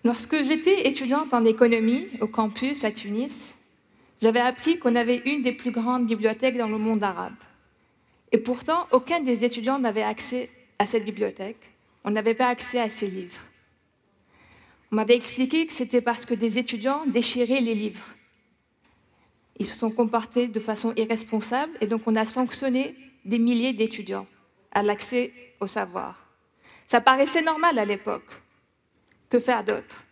Lorsque j'étais étudiante en économie au campus à Tunis, j'avais appris qu'on avait une des plus grandes bibliothèques dans le monde arabe. Et pourtant, aucun des étudiants n'avait accès à cette bibliothèque. On n'avait pas accès à ces livres. On m'avait expliqué que c'était parce que des étudiants déchiraient les livres. Ils se sont comportés de façon irresponsable et donc on a sanctionné des milliers d'étudiants à l'accès au savoir. Ça paraissait normal à l'époque. Que faire d'autre?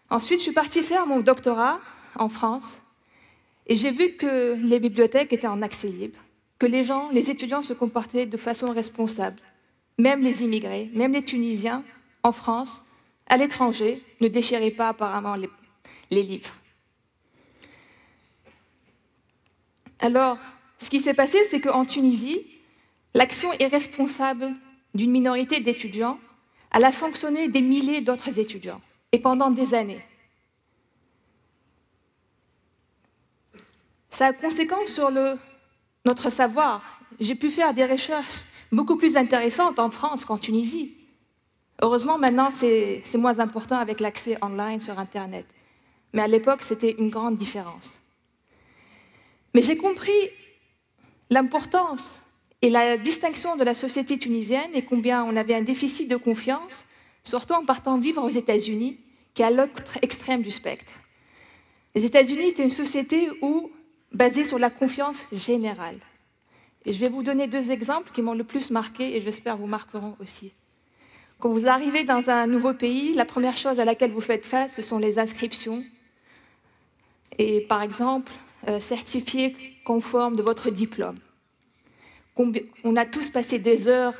Ensuite, je suis partie faire mon doctorat en France et j'ai vu que les bibliothèques étaient en accès libre, que les étudiants se comportaient de façon responsable. Même les immigrés, même les Tunisiens en France, à l'étranger, ne déchiraient pas apparemment les livres. Alors, ce qui s'est passé, c'est qu'en Tunisie, l'action irresponsable d'une minorité d'étudiants, elle a sanctionné des milliers d'autres étudiants, et pendant des années. Ça a conséquence sur notre savoir. J'ai pu faire des recherches beaucoup plus intéressantes en France qu'en Tunisie. Heureusement, maintenant, c'est moins important avec l'accès online sur Internet. Mais à l'époque, c'était une grande différence. Mais j'ai compris l'importance et la distinction de la société tunisienne et combien on avait un déficit de confiance, surtout en partant vivre aux États-Unis, qui est à l'autre extrême du spectre. Les États-Unis étaient une société basée sur la confiance générale. Et je vais vous donner deux exemples qui m'ont le plus marqué et j'espère vous marqueront aussi. Quand vous arrivez dans un nouveau pays, la première chose à laquelle vous faites face, ce sont les inscriptions. Et par exemple, certifié conforme de votre diplôme. On a tous passé des heures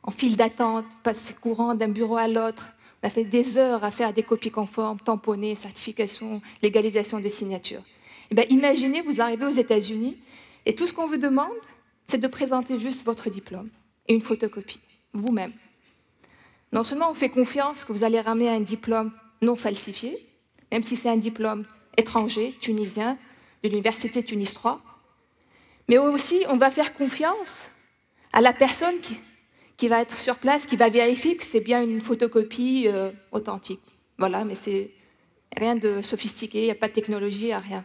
en file d'attente, passé courant d'un bureau à l'autre. On a fait des heures à faire des copies conformes, tamponner, certification, légalisation de signature. Eh bien, imaginez, vous arrivez aux États-Unis et tout ce qu'on vous demande, c'est de présenter juste votre diplôme et une photocopie, vous-même. Non seulement on fait confiance que vous allez ramener un diplôme non falsifié, même si c'est un diplôme étranger, tunisien, de l'université Tunis 3, mais aussi on va faire confiance à la personne qui va être sur place, qui va vérifier que c'est bien une photocopie authentique. Voilà, mais c'est rien de sophistiqué, il n'y a pas de technologie, il n'y a rien.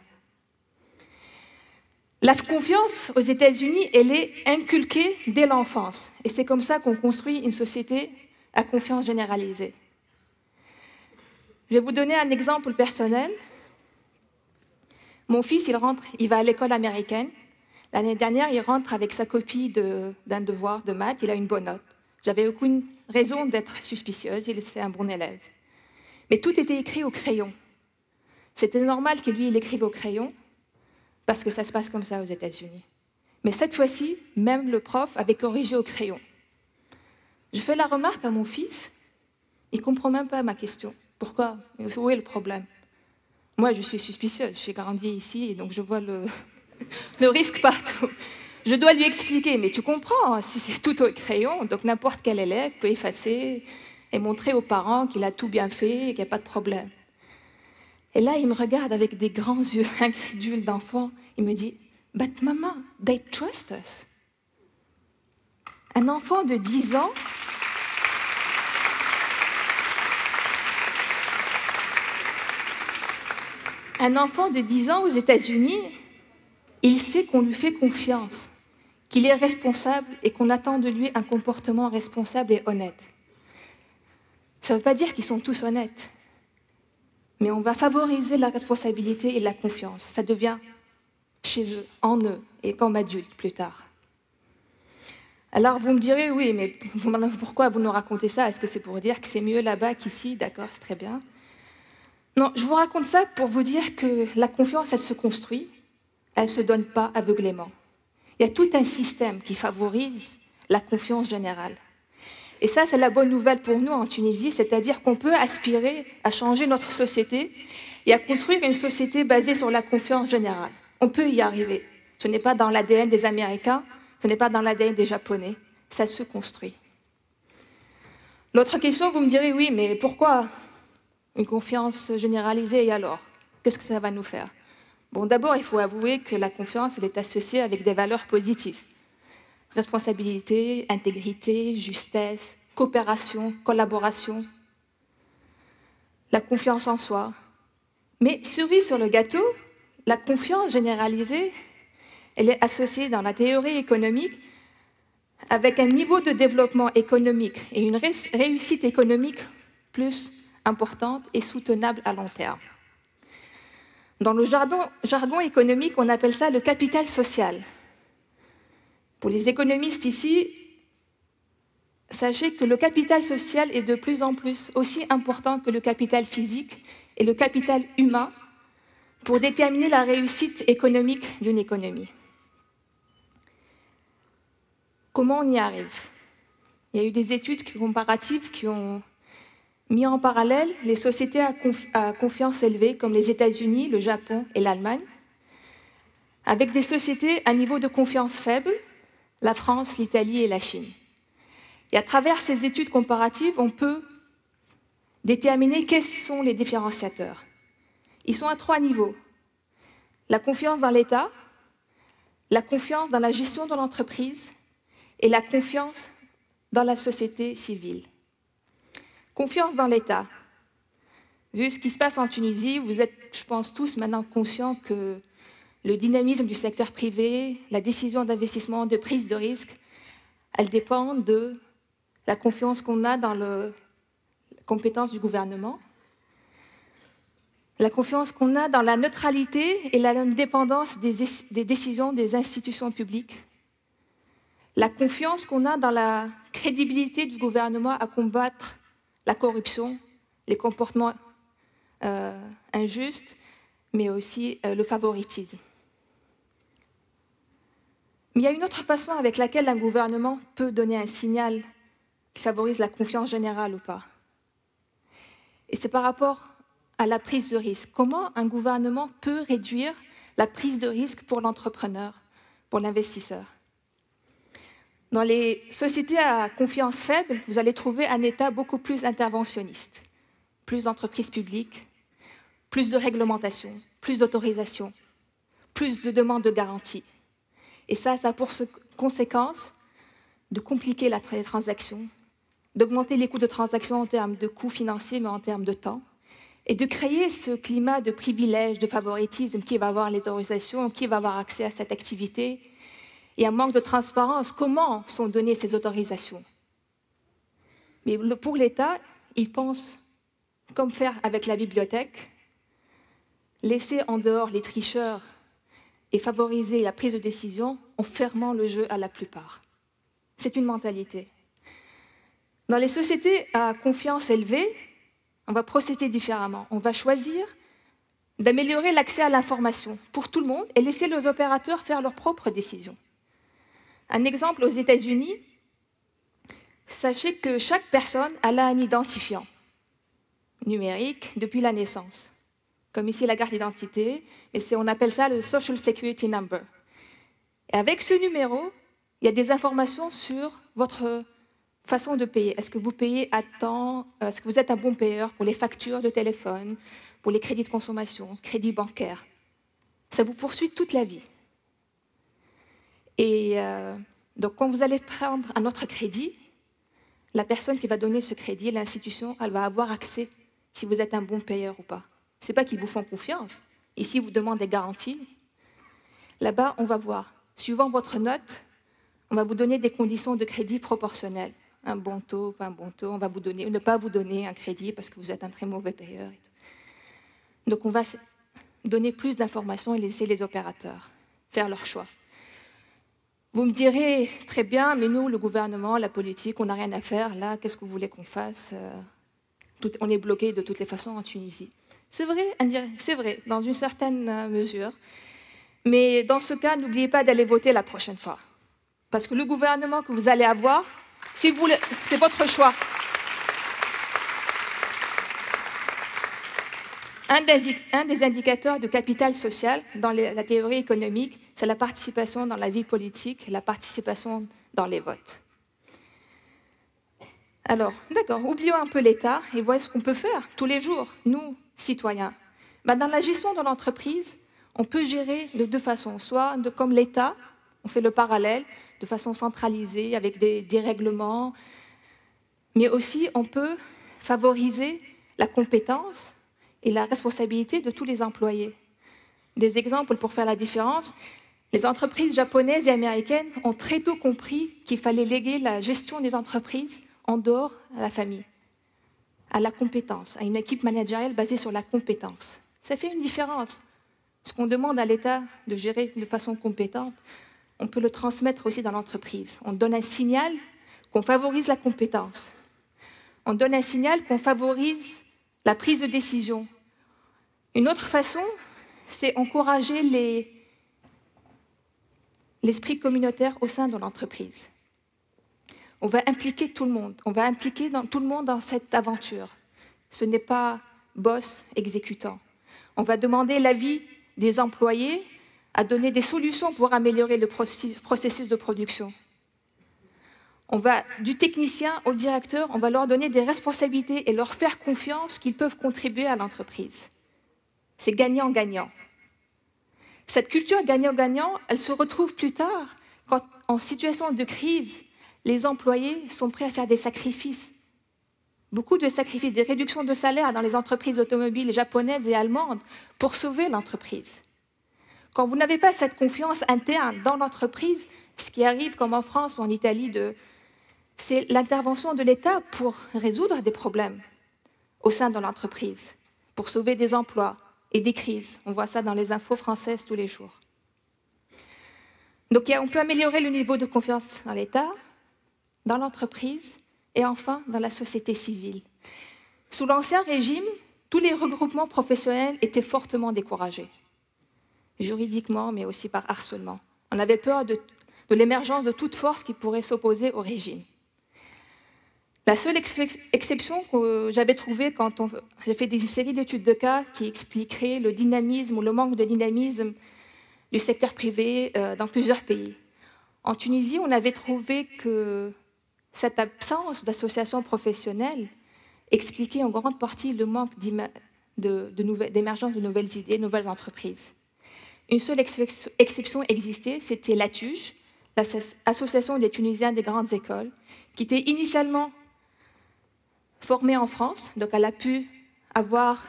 La confiance aux États-Unis, elle est inculquée dès l'enfance. Et c'est comme ça qu'on construit une société à confiance généralisée. Je vais vous donner un exemple personnel. Mon fils, il va à l'école américaine. L'année dernière, il rentre avec sa copie d'un devoir de maths. Il a une bonne note. J'avais aucune raison d'être suspicieuse. C'est un bon élève. Mais tout était écrit au crayon. C'était normal que lui, il écrive au crayon, parce que ça se passe comme ça aux États-Unis. Mais cette fois-ci, même le prof avait corrigé au crayon. Je fais la remarque à mon fils, il ne comprend même pas ma question. Pourquoi? Où est le problème? Moi, je suis suspicieuse, j'ai grandi ici, et donc je vois le risque partout. Je dois lui expliquer, mais tu comprends, si c'est tout au crayon, donc n'importe quel élève peut effacer et montrer aux parents qu'il a tout bien fait et qu'il n'y a pas de problème. Et là, il me regarde avec des grands yeux incrédules d'enfant. Il me dit, « But maman, they trust us. » Un enfant de 10 ans aux États-Unis, il sait qu'on lui fait confiance, qu'il est responsable et qu'on attend de lui un comportement responsable et honnête. Ça ne veut pas dire qu'ils sont tous honnêtes. Mais on va favoriser la responsabilité et la confiance. Ça devient chez eux, en eux, et comme adultes plus tard. Alors vous me direz, oui, mais pourquoi vous nous racontez ça? Est-ce que c'est pour dire que c'est mieux là-bas qu'ici? D'accord, c'est très bien. Non, je vous raconte ça pour vous dire que la confiance, elle se construit, elle ne se donne pas aveuglément. Il y a tout un système qui favorise la confiance générale. Et ça, c'est la bonne nouvelle pour nous en Tunisie, c'est-à-dire qu'on peut aspirer à changer notre société et à construire une société basée sur la confiance générale. On peut y arriver. Ce n'est pas dans l'ADN des Américains, ce n'est pas dans l'ADN des Japonais, ça se construit. L'autre question, vous me direz, oui, mais pourquoi une confiance généralisée et alors? Qu'est-ce que ça va nous faire? Bon, d'abord, il faut avouer que la confiance, elle est associée avec des valeurs positives. Responsabilité, intégrité, justesse, coopération, collaboration. la confiance en soi. Mais cerise sur le gâteau, la confiance généralisée, elle est associée dans la théorie économique avec un niveau de développement économique et une réussite économique plus importante et soutenable à long terme. Dans le jargon économique, on appelle ça le capital social. Pour les économistes ici, sachez que le capital social est de plus en plus aussi important que le capital physique et le capital humain pour déterminer la réussite économique d'une économie. Comment on y arrive? Il y a eu des études comparatives qui ont mis en parallèle les sociétés à confiance élevée comme les États-Unis, le Japon et l'Allemagne, avec des sociétés à niveau de confiance faible, la France, l'Italie et la Chine. Et à travers ces études comparatives, on peut déterminer quels sont les différenciateurs. Ils sont à 3 niveaux. La confiance dans l'État, la confiance dans la gestion de l'entreprise et la confiance dans la société civile. Confiance dans l'État. Vu ce qui se passe en Tunisie, vous êtes, je pense, tous maintenant conscients que le dynamisme du secteur privé, la décision d'investissement, de prise de risque, elles dépendent de la confiance qu'on a dans la compétence du gouvernement, la confiance qu'on a dans la neutralité et l'indépendance des décisions des institutions publiques, la confiance qu'on a dans la crédibilité du gouvernement à combattre la corruption, les comportements injustes, mais aussi le favoritisme. Mais il y a une autre façon avec laquelle un gouvernement peut donner un signal qui favorise la confiance générale ou pas. Et c'est par rapport à la prise de risque. Comment un gouvernement peut réduire la prise de risque pour l'entrepreneur, pour l'investisseur? Dans les sociétés à confiance faible, vous allez trouver un État beaucoup plus interventionniste, plus d'entreprises publiques, plus de réglementation, plus d'autorisation, plus de demandes de garantie. Et ça a pour conséquence de compliquer les transactions, d'augmenter les coûts de transaction en termes de coûts financiers, mais en termes de temps, et de créer ce climat de privilège, de favoritisme, qui va avoir l'autorisation, qui va avoir accès à cette activité, et un manque de transparence. Comment sont données ces autorisations? Mais pour l'État, il pense comme faire avec la bibliothèque, laisser en dehors les tricheurs et favoriser la prise de décision en fermant le jeu à la plupart. C'est une mentalité. Dans les sociétés à confiance élevée, on va procéder différemment. On va choisir d'améliorer l'accès à l'information pour tout le monde et laisser les opérateurs faire leurs propres décisions. Un exemple aux États-Unis, sachez que chaque personne a là un identifiant numérique depuis la naissance. Comme ici la carte d'identité, mais on appelle ça le Social Security Number. Et avec ce numéro, il y a des informations sur votre façon de payer. Est-ce que vous payez à temps? Est-ce que vous êtes un bon payeur pour les factures de téléphone, pour les crédits de consommation, crédits bancaires? Ça vous poursuit toute la vie. Et donc, quand vous allez prendre un autre crédit, la personne qui va donner ce crédit, l'institution, elle va avoir accès si vous êtes un bon payeur ou pas. Ce n'est pas qu'ils vous font confiance. Ici, vous demandent des garanties. Là-bas, on va voir. Suivant votre note, on va vous donner des conditions de crédit proportionnelles. Un bon taux, pas un bon taux. On va vous donner, ne pas vous donner un crédit parce que vous êtes un très mauvais payeur. Et tout. Donc, on va donner plus d'informations et laisser les opérateurs faire leur choix. Vous me direz, très bien, mais nous, le gouvernement, la politique, on n'a rien à faire. Là, qu'est-ce que vous voulez qu'on fasse? On est bloqué de toutes les façons en Tunisie. C'est vrai, dans une certaine mesure. Mais dans ce cas, n'oubliez pas d'aller voter la prochaine fois. Parce que le gouvernement que vous allez avoir, c'est votre choix. Un des indicateurs de capital social dans la théorie économique, c'est la participation dans la vie politique, la participation dans les votes. Alors, d'accord, oublions un peu l'État et voyons ce qu'on peut faire tous les jours, nous, citoyens. Dans la gestion de l'entreprise, on peut gérer de deux façons. Soit comme l'État, on fait le parallèle, de façon centralisée, avec des règlements, mais aussi on peut favoriser la compétence et la responsabilité de tous les employés. Des exemples pour faire la différence. Les entreprises japonaises et américaines ont très tôt compris qu'il fallait léguer la gestion des entreprises en dehors à la famille, à la compétence, à une équipe managériale basée sur la compétence. Ça fait une différence. Ce qu'on demande à l'État de gérer de façon compétente, on peut le transmettre aussi dans l'entreprise. On donne un signal qu'on favorise la compétence. On donne un signal qu'on favorise la prise de décision. Une autre façon, c'est encourager l'esprit communautaire au sein de l'entreprise. On va impliquer tout le monde, on va impliquer tout le monde dans cette aventure. Ce n'est pas boss exécutant. On va demander l'avis des employés à donner des solutions pour améliorer le processus de production. On va, du technicien au directeur, on va leur donner des responsabilités et leur faire confiance qu'ils peuvent contribuer à l'entreprise. C'est gagnant-gagnant. Cette culture gagnant-gagnant, elle se retrouve plus tard quand, en situation de crise, les employés sont prêts à faire des sacrifices. Beaucoup de sacrifices, des réductions de salaire dans les entreprises automobiles japonaises et allemandes pour sauver l'entreprise. Quand vous n'avez pas cette confiance interne dans l'entreprise, ce qui arrive comme en France ou en Italie, c'est l'intervention de l'État pour résoudre des problèmes au sein de l'entreprise, pour sauver des emplois et des crises. On voit ça dans les infos françaises tous les jours. Donc on peut améliorer le niveau de confiance dans l'État, dans l'entreprise et enfin dans la société civile. Sous l'Ancien Régime, tous les regroupements professionnels étaient fortement découragés, juridiquement mais aussi par harcèlement. On avait peur de l'émergence de toute force qui pourrait s'opposer au régime. La seule exception que j'avais trouvée quand j'ai fait une série d'études de cas qui expliqueraient le dynamisme ou le manque de dynamisme du secteur privé dans plusieurs pays. En Tunisie, on avait trouvé que cette absence d'associations professionnelles expliquait en grande partie le manque d'émergence de nouvelles idées, de nouvelles entreprises. Une seule exception existait, c'était l'ATUJ, l'Association des Tunisiens des grandes écoles, qui était initialement formée en France, donc elle a pu avoir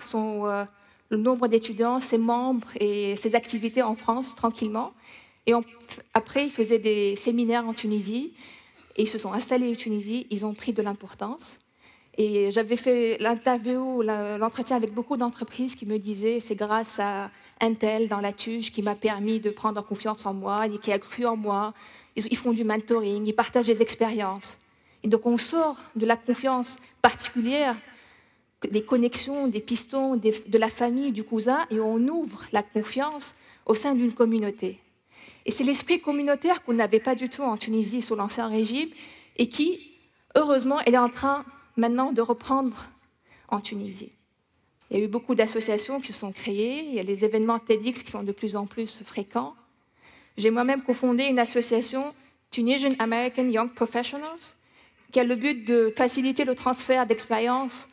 le nombre d'étudiants, ses membres et ses activités en France tranquillement. Et après, ils faisaient des séminaires en Tunisie et ils se sont installés en Tunisie, ils ont pris de l'importance. Et j'avais fait l'entretien avec beaucoup d'entreprises qui me disaient c'est grâce à Intel dans la TUJ qui m'a permis de prendre confiance en moi et qui a cru en moi. Ils font du mentoring, ils partagent des expériences. Et donc on sort de la confiance particulière, des connexions, des pistons, de la famille, du cousin, et on ouvre la confiance au sein d'une communauté. Et c'est l'esprit communautaire qu'on n'avait pas du tout en Tunisie sous l'Ancien Régime et qui, heureusement, elle est en train maintenant de reprendre en Tunisie. Il y a eu beaucoup d'associations qui se sont créées, il y a les événements TEDx qui sont de plus en plus fréquents. J'ai moi-même cofondé une association Tunisian American Young Professionals qui a le but de faciliter le transfert d'expérience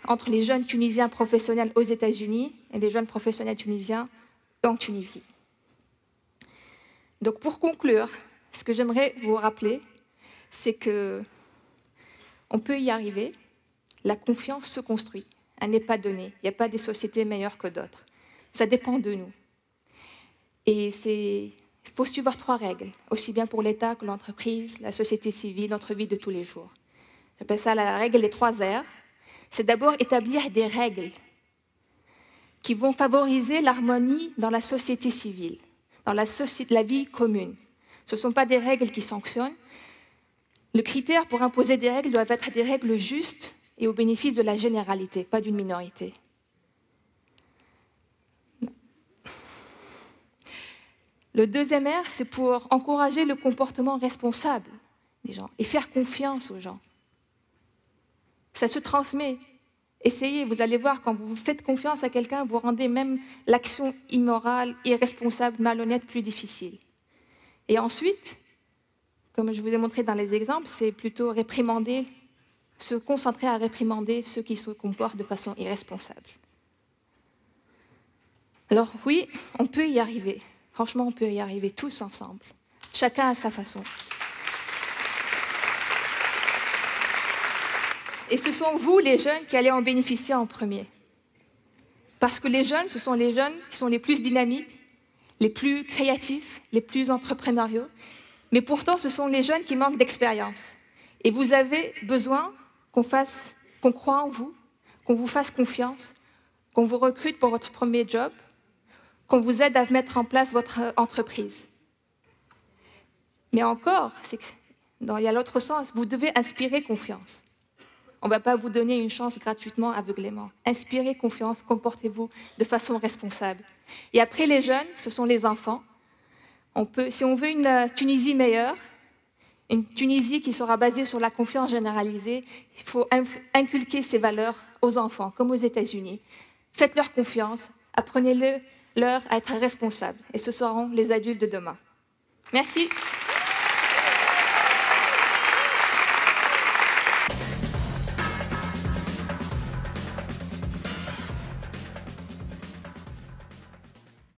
entre les jeunes Tunisiens professionnels aux États-Unis et les jeunes professionnels tunisiens en Tunisie. Donc pour conclure, ce que j'aimerais vous rappeler, c'est qu'on peut y arriver, la confiance se construit, elle n'est pas donnée, il n'y a pas des sociétés meilleures que d'autres, ça dépend de nous. Et il faut suivre 3 règles, aussi bien pour l'État que l'entreprise, la société civile, notre vie de tous les jours. J'appelle ça la règle des 3 R. C'est d'abord établir des règles qui vont favoriser l'harmonie dans la société civile, dans la vie commune. Ce ne sont pas des règles qui sanctionnent. Le critère pour imposer des règles doit être des règles justes et au bénéfice de la généralité, pas d'une minorité. Le 2e R, c'est pour encourager le comportement responsable des gens et faire confiance aux gens. Ça se transmet. Essayez, vous allez voir, quand vous faites confiance à quelqu'un, vous rendez même l'action immorale, irresponsable, malhonnête plus difficile. Et ensuite, comme je vous ai montré dans les exemples, c'est plutôt réprimander, se concentrer à réprimander ceux qui se comportent de façon irresponsable. Alors oui, on peut y arriver. Franchement, on peut y arriver tous ensemble, chacun à sa façon. Et ce sont vous, les jeunes, qui allez en bénéficier en premier. Parce que les jeunes, ce sont les jeunes qui sont les plus dynamiques, les plus créatifs, les plus entrepreneuriaux. Mais pourtant, ce sont les jeunes qui manquent d'expérience. Et vous avez besoin qu'on croie en vous, qu'on vous fasse confiance, qu'on vous recrute pour votre premier job, qu'on vous aide à mettre en place votre entreprise. Mais encore, il y a l'autre sens, vous devez inspirer confiance. On ne va pas vous donner une chance gratuitement, aveuglément. Inspirez confiance, comportez-vous de façon responsable. Et après les jeunes, ce sont les enfants. Si on veut une Tunisie meilleure, une Tunisie qui sera basée sur la confiance généralisée, il faut inculquer ces valeurs aux enfants, comme aux États-Unis. Faites-leur confiance, apprenez-leur à être responsables, et ce seront les adultes de demain. Merci.